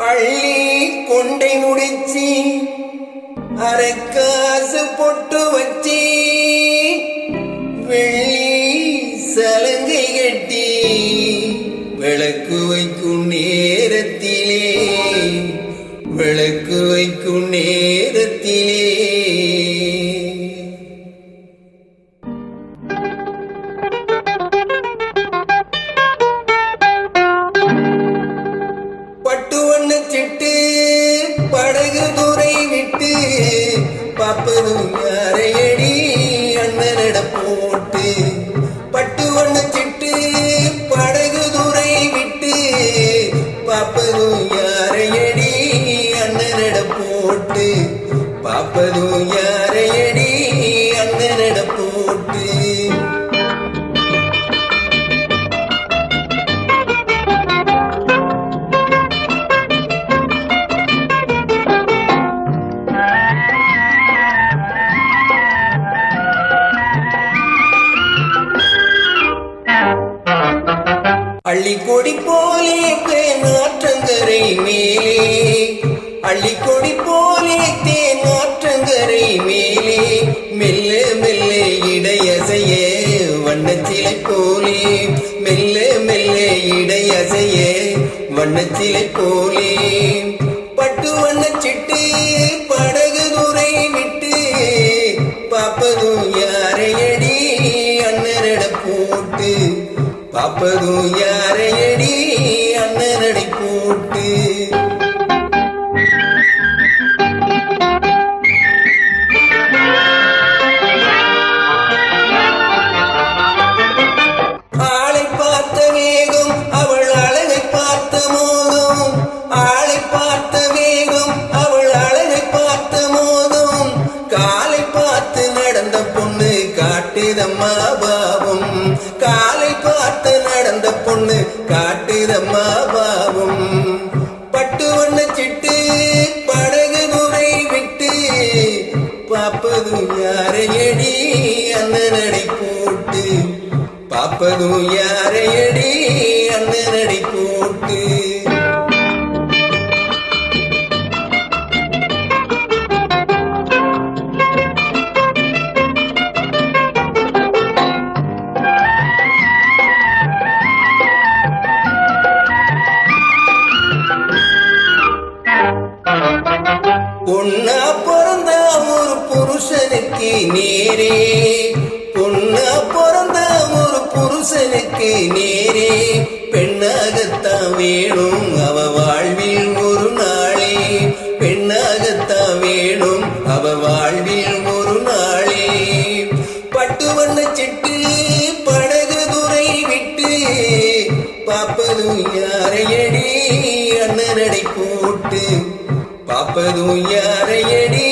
அள்ளி கொண்டை முடிச்சி அரைக்காசு பொட்டு வச்சி வெள்ளி சலங்கை கட்டி விளக்கு வைக்கும் நேரத்திலே விளக்கு வைக்கும் நேரத்திலே பட்டு வண்ண சிட்டு படகு துறை விட்டு பாப்பதும் யாரையடி அண்ணனிட போட்டு பட்டு வண்ண சிட்டு படகு துறை விட்டு பாப்பதும் யாரையடி அண்ணனிட போட்டு பாப்பதும் யாரையடி அண்ணனிட போட்டு அள்ளிக்கொடி போலே தேனாற்றங்கரை மேலே அள்ளிக்கொடி போலே தேனாற்றங்கரை மேலே மெல்ல மெல்ல இடையசைய வண்ணச்சிலை போலே மெல்ல மெல்ல இடையசைய வண்ணச்சிலை போலே பட்டு வண்ண சிட்டு படகு துறை விட்டு பாப்பதும் யாரையடி அண்ணனிட போட்டு பாப்பதும் யாரையடி அண்ணனடை போட்டு ஆளை பார்த்த வேகம் அவள் அழகை பார்த்த மோகம் ஆளை பார்த்த வேகம் அவள் அழகை பார்த்த மோகம் காலை பார்த்து நடந்த பொண்ணு காட்டுதம்மா பாவம் காலை பார்த்து நடந்த பொண்ணு காட்டுதம்மா பாவம் பட்டு வண்ண சிட்டு படகு துறை விட்டு பாப்பதும் யாரையடி அண்ணனடை போட்டு பாப்பதும் யாரையடி அண்ணனடை போட்டு பொண்ணா பிறந்த ஒரு புருஷனுக்கு நேரே பொண்ணா பிறந்த ஒரு புருஷனுக்கு நேரே பெண்ணாகத்தான் வேணும் அவ வாழ்வில் ஒரு நாளே பெண்ணாகத்தான் வேணும் அவ வாழ்வில் ஒரு நாளே பட்டு வண்ண சிட்டு படகு துறை விட்டு பாப்பதும் யாரையடி அண்ணனடை போட்டு பாப்பதும் யாரையடி